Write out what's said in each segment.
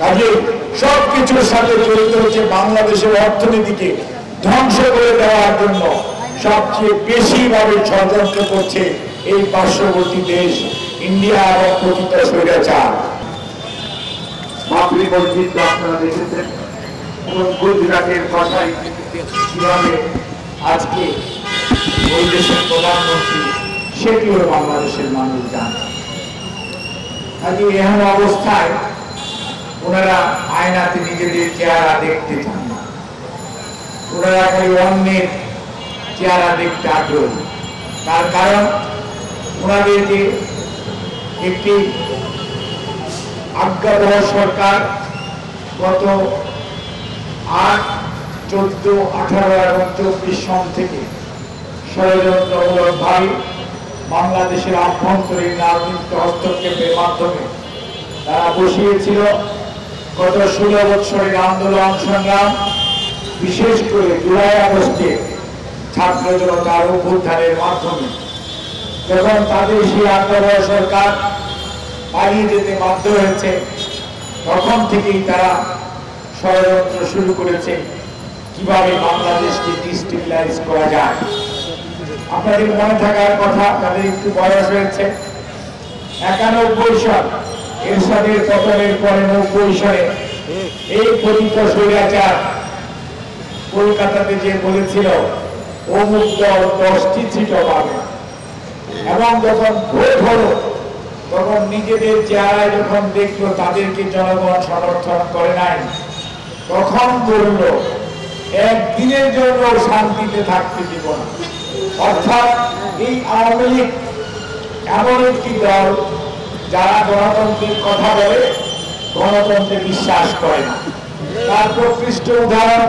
কাজে সবকিছুর সাথে জড়িত হচ্ছে বাংলাদেশের অর্থনীতিকে ধ্বংস করে দেওয়ার জন্য সবচেয়ে বেশি ভাবে ষড়যন্ত্র করছে এই পার্শ্ববর্তী দেশ ইন্ডিয়া এবং প্রকৃত স্বৈরাচার। বাবরি মসজিদ আপনারা দেখেছেন এবং গুজরাটের কথায় কিভাবে আজকে ওই দেশের প্রধানমন্ত্রী সেটিও বাংলাদেশের মানুষ জানে। কাজে এমন অবস্থায় ওনারা আয়নাতে নিজেদের চেহারা দেখতে চান না, ওনারা খালি অন্যের চেহারা দেখতে আগ্রহী। তার কারণ ওনাদেরকে একটি আজ্ঞাবহ সরকার গত 8, 14, 18 এবং 24 সন থেকে ষড়যন্ত্রমূলকভাবে বাংলাদেশের আভ্যন্তরীণ রাজনীতিতে হস্তক্ষেপের মাধ্যমে তারা বসিয়েছিল গত 16 বছরের আন্দোলন সংগ্রাম, বিশেষ করে জুলাই আগস্টে ছাত্র জনতার অভ্যুত্থানের মাধ্যমে যখন তাদের সেই আজ্ঞাবহ সরকার পালিয়ে যেতে বাধ্য হয়েছে, তখন থেকেই তারা ষড়যন্ত্র শুরু করেছে কিভাবে বাংলাদেশকে ডিস্টেবিলাইজ করা যায়। আপনাদের মনে থাকার কথা, তাদের একটু বয়স হয়েছে, 91 সাল এরশাদের পতনের পরে 90 সালে এই পতিত স্বৈরাচার কলকাতাতে যে বলেছিল অমুক দল 10টি সিটও পাবে, এবং যখন ভোট হলো তখন নিজেদের চেহারায় যখন দেখলো তাদেরকে জনগণ সমর্থন করে নাই, তখন বলল একদিনের জন্য শান্তিতে থাকতে দিব না। অর্থাৎ এই আওয়ামী লীগ এমন একটি দল যারা গণতন্ত্রের কথা বলে, গণতন্ত্রে বিশ্বাস করে না। তার প্রকৃষ্ট উদাহরণ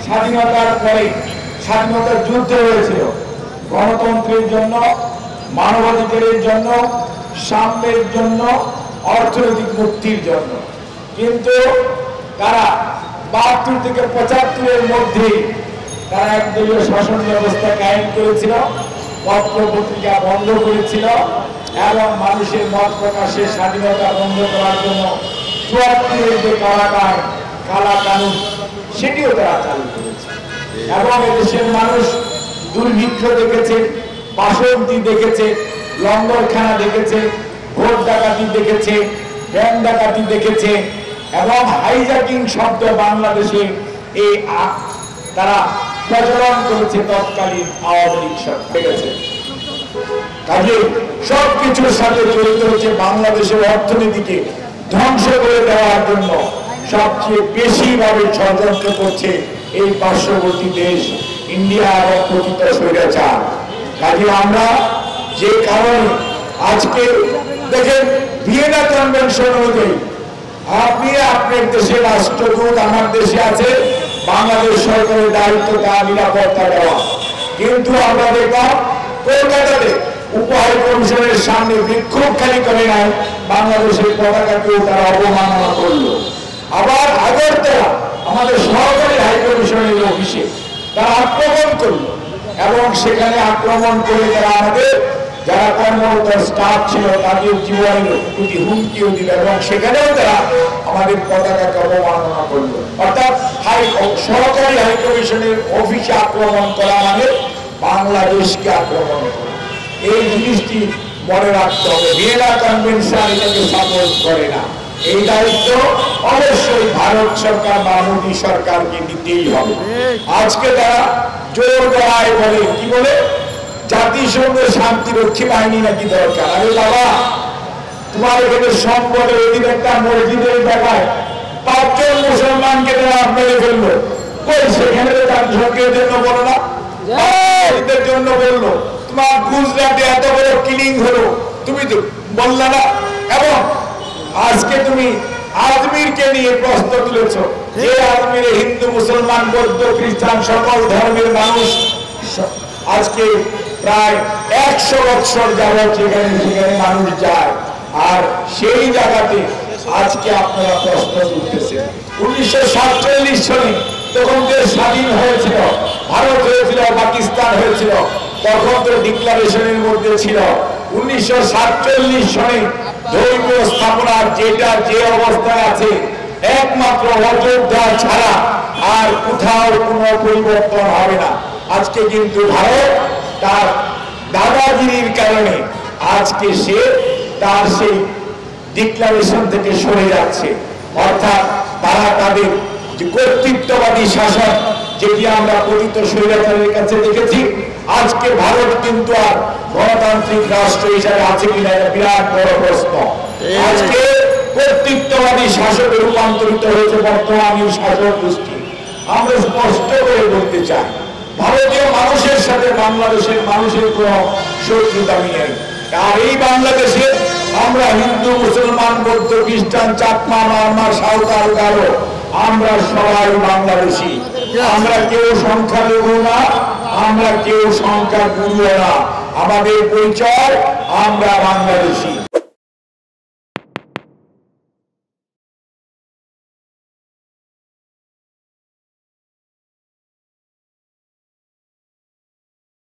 স্বাধীনতার পরে স্বাধীনতার যুদ্ধ হয়েছিল গণতন্ত্রের জন্য, মানবাধিকারের জন্য, সাম্যের জন্য, অর্থনৈতিক মুক্তির জন্য। কিন্তু তারা 72 থেকে 75-এর মধ্যে তারা একদলীয় শাসন ব্যবস্থা কায়েম করেছিল, পত্র পত্রিকা বন্ধ করেছিল এবং মানুষের মত প্রকাশের স্বাধীনতা বন্ধ করার জন্য 74-এর যে কারাগার, কালা কানুন, সেটিও তারা চালু করেছে। এবং এদেশের মানুষ দুর্ভিক্ষ দেখেছে, বাসন্তী দেখেছে, লঙ্গরখানা দেখেছে, ভোট ডাকাতি দেখেছে, ব্যাংক ডাকাতি দেখেছে এবং হাইজ্যাকিং শব্দ বাংলাদেশে এই তারা প্রচলন করেছে তৎকালীন আওয়ামী লীগ সরকার। কাজে সবকিছুর সাথে জড়িত হচ্ছে বাংলাদেশের অর্থনীতিকে ধ্বংস করে দেওয়ার জন্য সবচেয়ে বেশি ভাবে ষড়যন্ত্র করছে এই পার্শ্ববর্তী দেশ ইন্ডিয়া এবং প্রকৃত স্বৈরাচার। কাজে আমরা যে কারণে আজকে দেখেন ভিয়েনা কনভেনশন অনুযায়ী আপনি আপনার দেশের রাষ্ট্রদূত আমার দেশে আছে, বাংলাদেশ সরকারের দায়িত্ব তা নিরাপত্তা দেওয়া, কিন্তু আমরা দেখলাম কলকাতাতে উপহার কমিশনের সামনে বিক্ষোভ খালি করে নাই, বাংলাদেশের পতাকাকেও তারা অবমাননা করলো। আবার আগরতলা আমাদের সরকারি হাই কমিশনের অফিসে তারা আক্রমণ করলো এবং সেখানে আক্রমণ করে তারা আমাদের যারা কর্মরত স্টাফ ছিল তাদের জীবনের প্রতি হুমকিও দিল এবং সেখানেও তারা আমাদের পতাকাকে অবমাননা করলো। অর্থাৎ সরকারি হাই কমিশনের অফিসে আক্রমণ করা মানে বাংলাদেশকে আক্রমণ করা। এই জিনিসটি মনে রাখতে হবে। ভিয়েনা কনভেনশন এটাকে সাপোর্ট করে না। এই দায়িত্ব অবশ্যই ভারত সরকার বা মোদী সরকারকে নিতেই হবে। আজকে তারা জোর গলায় বলে, কি বলে, জাতিসংঘের শান্তিরক্ষী বাহিনী নাকি দরকার। আরে বাবা, তোমার এখানে সম্পদের অধীনে একটা মসজিদের জায়গায় 5 জন মুসলমানকে তারা মেরে ফেললো, কই সেখানে তো জাতিসংঘের জন্য বলো না, এদের জন্য বললো। তোমার গুজরাটে এত বড় কিলিং হলো, তুমি তো বললা না। এবং আজকে তুমি আজমিরকে নিয়ে প্রশ্ন তুলেছ, যে আজমিরে হিন্দু, মুসলমান, বৌদ্ধ, খ্রিস্টান সকল ধর্মের মানুষ আজকে প্রায় 100 বছর যাবত সেখানে মানুষ যায়, আর সেই জায়গাতে আজকে আপনারা প্রশ্ন তুলতেছেন। 1947 সালে তখন যে স্বাধীন হয়েছিল, ভারত হয়েছিল, পাকিস্তান হয়েছিল, তখন তো ডিক্লারেশনের মধ্যে ছিল 1947 সনে ধর্মীয় স্থাপনার যেটা যে অবস্থায় আছে একমাত্র অযোধ্যা ছাড়া আর কোথাও কোনো পরিবর্তন হবে না। আজকে কিন্তু ভারত তার দাদাগিরির কারণে আজকে সে তার সেই ডিক্লারেশন থেকে সরে যাচ্ছে, অর্থাৎ তারা তাদের যে কর্তৃত্ববাদী শাসন যেটি আমরা পতিত স্বৈরাচারের কাছে দেখেছি, আজকে ভারত কিন্তু আর গণতান্ত্রিক রাষ্ট্র হিসাবে আছে কিনা এটা বিরাট বড় প্রশ্ন। আজকে কর্তৃত্ববাদী শাসকে রূপান্তরিত হয়েছে বর্তমান এই শাসক গোষ্ঠী। আমরা স্পষ্ট করে বলতে চাই, ভারতীয় মানুষের সাথে বাংলাদেশের মানুষের কোনো শত্রুতা নেই। আর এই বাংলাদেশে আমরা হিন্দু, মুসলমান, বৌদ্ধ, খ্রিস্টান, চাকমা, মারমা, সাঁওতাল, গারো, আমরা সবাই বাংলাদেশি। আমরা কেউ সংখ্যালঘু না, আমরা কেউ সংখ্যাগুরু না। আমাদের পরিচয় আমরা বাংলাদেশি।